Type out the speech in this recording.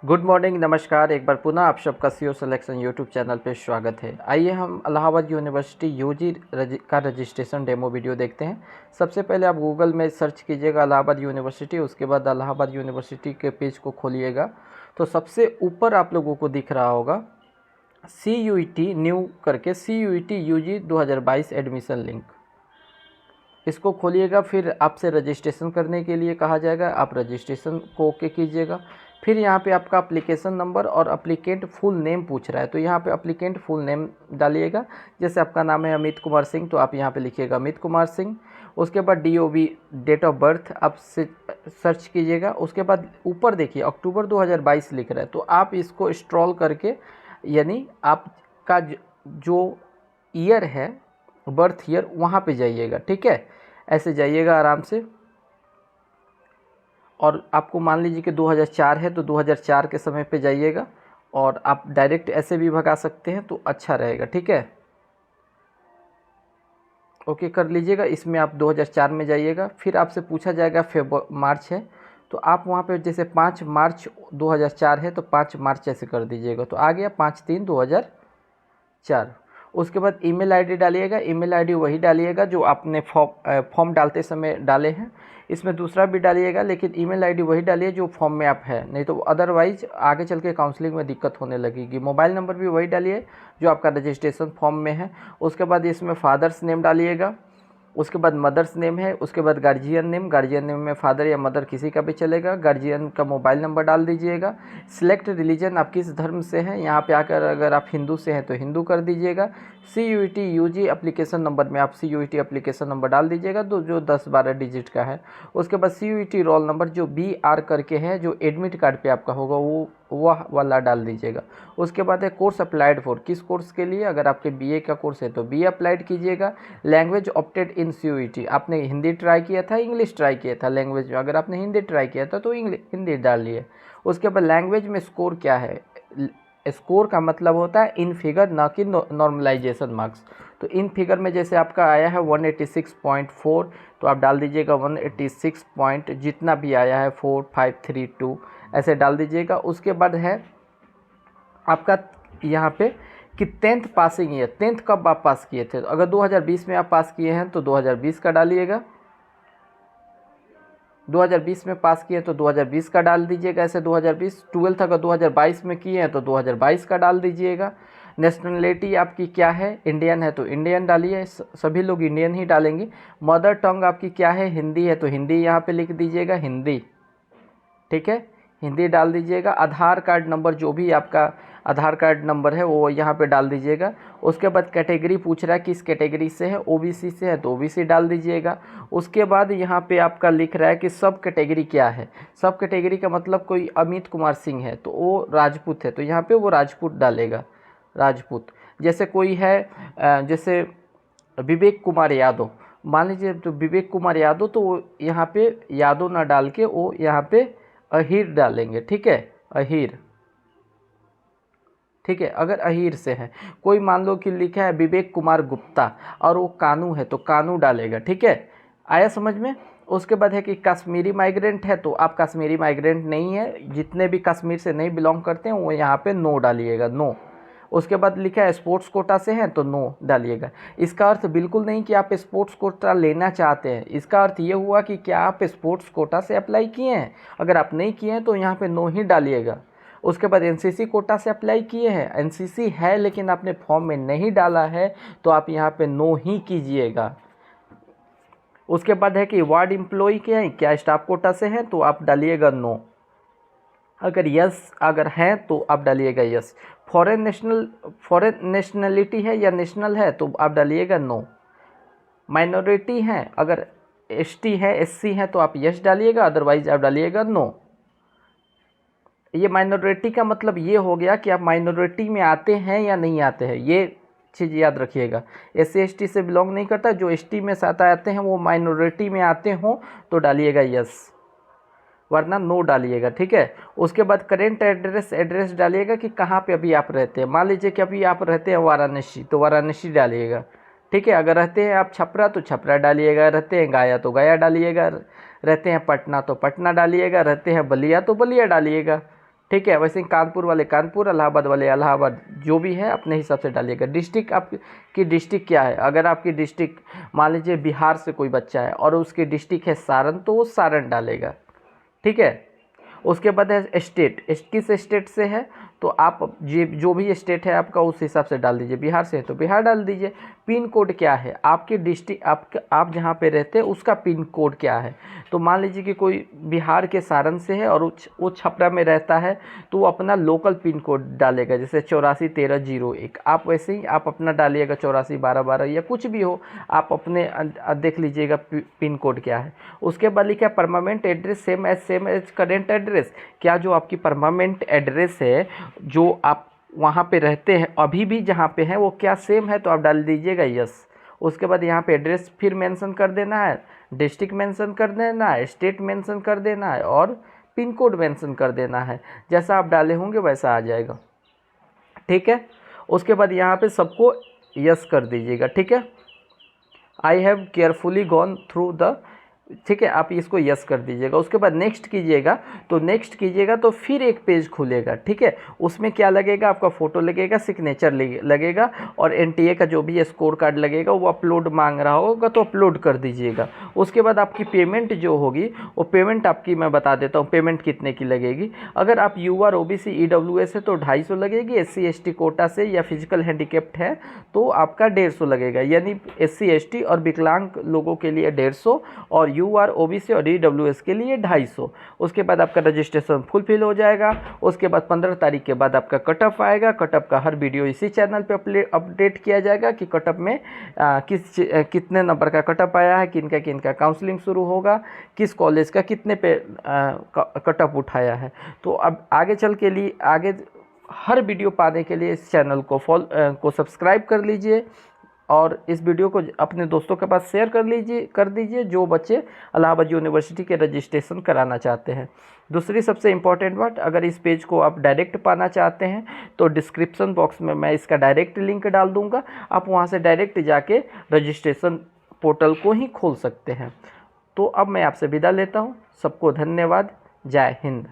Good morning, नमस्कार। एक बार पुनः आप सबका सीओ सिलेक्शन यूट्यूब चैनल पे स्वागत है। आइए हम इलाहाबाद यूनिवर्सिटी यूजी का रजिस्ट्रेशन डेमो वीडियो देखते हैं। सबसे पहले आप गूगल में सर्च कीजिएगा इलाहाबाद यूनिवर्सिटी, उसके बाद इलाहाबाद यूनिवर्सिटी के पेज को खोलिएगा तो सबसे ऊपर आप लोगों को दिख रहा होगा CUET न्यू करके CUET UG 2022 एडमिशन लिंक। इसको खोलिएगा, फिर आपसे रजिस्ट्रेशन करने के लिए कहा जाएगा, आप रजिस्ट्रेशन को ओके कीजिएगा। फिर यहाँ पे आपका एप्लीकेशन नंबर और एप्लीकेंट फुल नेम पूछ रहा है, तो यहाँ पे एप्लीकेंट फुल नेम डालिएगा। जैसे आपका नाम है अमित कुमार सिंह, तो आप यहाँ पे लिखिएगा अमित कुमार सिंह। उसके बाद DOB डेट ऑफ बर्थ आप से सर्च कीजिएगा। उसके बाद ऊपर देखिए अक्टूबर 2022 लिख रहा है, तो आप इसको स्क्रॉल करके यानी आपका जो ईयर है बर्थ ईयर वहाँ पे जाइएगा। ठीक है, ऐसे जाइएगा आराम से। और आपको मान लीजिए कि 2004 है तो 2004 के समय पे जाइएगा, और आप डायरेक्ट ऐसे भी भगा सकते हैं तो अच्छा रहेगा। ठीक है, ओके कर लीजिएगा। इसमें आप 2004 में जाइएगा, फिर आपसे पूछा जाएगा मार्च है तो आप वहाँ पे जैसे 5 मार्च 2004 है तो 5 मार्च ऐसे कर दीजिएगा, तो आ गया 5/3/2004। उसके बाद ईमेल आईडी डालिएगा। ईमेल आईडी वही डालिएगा जो आपने फॉर्म डालते समय डाले हैं। इसमें दूसरा भी डालिएगा, लेकिन ईमेल आईडी वही डालिए जो फॉर्म में आप है, नहीं तो अदरवाइज आगे चल के काउंसलिंग में दिक्कत होने लगेगी। मोबाइल नंबर भी वही डालिए जो आपका रजिस्ट्रेशन फॉर्म में है। उसके बाद इसमें फादर्स नेम डालिएगा, उसके बाद मदर्स नेम है, उसके बाद गार्जियन नेम में फादर या मदर किसी का भी चलेगा। गार्जियन का मोबाइल नंबर डाल दीजिएगा। सिलेक्ट रिलीजन, आप किस धर्म से हैं, यहाँ पे आकर अगर आप हिंदू से हैं तो हिंदू कर दीजिएगा। CUET UG एप्लीकेशन नंबर में आप CUET एप्लीकेशन नंबर डाल दीजिएगा जो 10-12 डिजिट का है। उसके बाद CUET रोल नंबर जो BR करके है, जो एडमिट कार्ड पे आपका होगा वह वाला डाल दीजिएगा। उसके बाद है कोर्स अप्लाइड फॉर, किस कोर्स के लिए, अगर आपके BA का कोर्स है तो BA अप्लाइड कीजिएगा। लैंग्वेज ऑप्टेड इन CUET, आपने हिंदी ट्राई किया था, इंग्लिश ट्राई किया था। लैंग्वेज में अगर आपने हिंदी ट्राई किया था तो हिंदी डालिए। उसके बाद लैंग्वेज में स्कोर क्या है, स्कोर का मतलब होता है इन फिगर, ना कि नॉर्मलाइजेशन मार्क्स। तो इन फिगर में जैसे आपका आया है 186.4 तो आप डाल दीजिएगा 186 पॉइंट जितना भी आया है 4532 ऐसे डाल दीजिएगा। उसके बाद है आपका यहाँ पे कि 10th पासिंग ईयर, 10th कब आप पास किए थे। तो अगर 2020 में आप पास किए हैं तो 2020 का डालिएगा, 2020 में पास किए तो 2020 का डाल दीजिएगा। ऐसे 2020 12th अगर 2022 में किए हैं तो 2022 का डाल दीजिएगा। नेशनलिटी आपकी क्या है, इंडियन है तो इंडियन डालिए, सभी लोग इंडियन ही डालेंगे। मदर टंग आपकी क्या है, हिंदी है तो हिंदी यहाँ पे लिख दीजिएगा, हिंदी। ठीक है, हिंदी डाल दीजिएगा। आधार कार्ड नंबर, जो भी आपका आधार कार्ड नंबर है वो यहाँ पे डाल दीजिएगा। उसके बाद कैटेगरी पूछ रहा है किस कैटेगरी से है, OBC से है तो OBC डाल दीजिएगा। उसके बाद यहाँ पे आपका लिख रहा है कि सब कैटेगरी क्या है। सब कैटेगरी का मतलब कोई अमित कुमार सिंह है तो वो राजपूत है, तो यहाँ पे वो राजपूत डालेगा, राजपूत। जैसे कोई है जैसे विवेक कुमार यादव, मान लीजिए तो विवेक कुमार यादव, तो वो यहाँ पे यादव ना डाल के वो यहाँ पे अहीर डालेंगे। ठीक है, अहीर। ठीक है, अगर अहीर से है। कोई मान लो कि लिखा है विवेक कुमार गुप्ता और वो कानू है तो कानू डालेगा। ठीक है, आया समझ में। उसके बाद है कि कश्मीरी माइग्रेंट है तो आप कश्मीरी माइग्रेंट नहीं है, जितने भी कश्मीर से नहीं बिलोंग करते हैं वो यहाँ पे नो डालिएगा, नो। उसके बाद लिखा है स्पोर्ट्स कोटा से हैं तो नो डालिएगा। इसका अर्थ बिल्कुल नहीं कि आप स्पोर्ट्स कोटा लेना चाहते हैं, इसका अर्थ ये हुआ कि क्या आप स्पोर्ट्स कोटा से अप्लाई किए हैं। अगर आप नहीं किए हैं तो यहाँ पे नो ही डालिएगा। उसके बाद NCC कोटा से अप्लाई किए हैं, NCC है लेकिन आपने फॉर्म में नहीं डाला है तो आप यहाँ पे नो ही कीजिएगा। उसके बाद है कि वार्ड एम्प्लॉय के हैं, क्या स्टाफ कोटा से हैं तो आप डालिएगा नो। अगर यस अगर हैं तो आप डालिएगा यस। फॉरेन नेशनलिटी है या नेशनल है तो आप डालिएगा नो। माइनॉरिटी हैं, अगर ST है SC है तो आप यस डालिएगा, अदरवाइज आप डालिएगा नो। ये माइनॉरिटी का मतलब ये हो गया कि आप माइनॉरिटी में आते हैं या नहीं आते हैं, ये चीज़ याद रखिएगा। SC ST से बिलोंग नहीं करता, जो ST में साथ आते हैं वो माइनॉरिटी में आते हों तो डालिएगा यस, वरना नो डालिएगा। ठीक है, उसके बाद करेंट एड्रेस डालिएगा कि कहाँ पे अभी आप रहते हैं। मान लीजिए कि अभी आप रहते हैं वाराणसी तो वाराणसी डालिएगा। ठीक है, अगर रहते हैं आप छपरा तो छपरा डालिएगा, रहते हैं गया तो गया डालिएगा, रहते हैं पटना तो पटना डालिएगा, रहते हैं बलिया तो बलिया डालिएगा। ठीक है। वैसे ही कानपुर वाले कानपुर, इलाहाबाद वाले इलाहाबाद, जो भी है अपने हिसाब से डालिएगा। डिस्ट्रिक्ट आपकी डिस्ट्रिक्ट क्या है, अगर आपकी डिस्ट्रिक्ट मान लीजिए बिहार से कोई बच्चा है और उसकी डिस्ट्रिक्ट है सारण, तो वो सारण डालेगा, ठीक है। उसके बाद है स्टेट, किस स्टेट से है, तो आप जो भी स्टेट है आपका उस हिसाब से डाल दीजिए। बिहार से है तो बिहार डाल दीजिए। पिन कोड क्या है आपके डिस्ट्रिक्ट, आप जहाँ पे रहते हैं उसका पिन कोड क्या है। तो मान लीजिए कि कोई बिहार के सारण से है और वो छपरा में रहता है, तो वो अपना लोकल पिन कोड डालेगा, जैसे 841301। आप वैसे ही आप अपना डालिएगा 841212 या कुछ भी हो, आप अपने देख लीजिएगा पिन कोड क्या है। उसके बाद लिखा permanent address same as current address. क्या जो आपकी परमानेंट एड्रेस है, जो आप वहाँ पे रहते हैं अभी भी जहाँ पे हैं, वो क्या सेम है, तो आप डाल दीजिएगा यस। उसके बाद यहाँ पे एड्रेस फिर मेंशन कर देना है, डिस्ट्रिक्ट मेंशन कर देना है, स्टेट मेंशन कर देना है और पिन कोड मेंशन कर देना है। जैसा आप डाले होंगे वैसा आ जाएगा, ठीक है। उसके बाद यहाँ पे सबको यस कर दीजिएगा, ठीक है। I have carefully gone through the, ठीक है, आप इसको यस कर दीजिएगा। उसके बाद नेक्स्ट कीजिएगा, तो नेक्स्ट कीजिएगा तो फिर एक पेज खुलेगा, ठीक है। उसमें क्या लगेगा, आपका फ़ोटो लगेगा, सिग्नेचर लगेगा और एनटीए का जो भी स्कोर कार्ड लगेगा, वो अपलोड मांग रहा होगा तो अपलोड कर दीजिएगा। उसके बाद आपकी पेमेंट जो होगी, वो पेमेंट आपकी मैं बता देता हूँ पेमेंट कितने की लगेगी। अगर आप यूआर ओबीसी ईडब्ल्यूएस है तो 250 लगेगी, SC ST कोटा से या फिजिकल हैंडीकेप्ट है तो आपका 150 लगेगा, यानी SC ST और विकलांग लोगों के लिए 150 और UR OBC और EWS के लिए 250। उसके बाद आपका रजिस्ट्रेशन फुलफिल हो जाएगा। उसके बाद 15 तारीख के बाद आपका कटअप आएगा। कटअप का हर वीडियो इसी चैनल पे अपडेट किया जाएगा कि कटअप में कितने नंबर का कटअप आया है, किनका काउंसलिंग शुरू होगा, किस कॉलेज का कितने पे कटअप उठाया है। तो अब आगे चल के लिए आगे हर वीडियो पाने के लिए इस चैनल को सब्सक्राइब कर लीजिए और इस वीडियो को अपने दोस्तों के पास शेयर कर दीजिए जो बच्चे इलाहाबाद यूनिवर्सिटी के रजिस्ट्रेशन कराना चाहते हैं। दूसरी सबसे इम्पॉर्टेंट बात, अगर इस पेज को आप डायरेक्ट पाना चाहते हैं तो डिस्क्रिप्शन बॉक्स में मैं इसका डायरेक्ट लिंक डाल दूंगा, आप वहां से डायरेक्ट जाके रजिस्ट्रेशन पोर्टल को ही खोल सकते हैं। तो अब मैं आपसे विदा लेता हूं। सबको धन्यवाद। जय हिंद।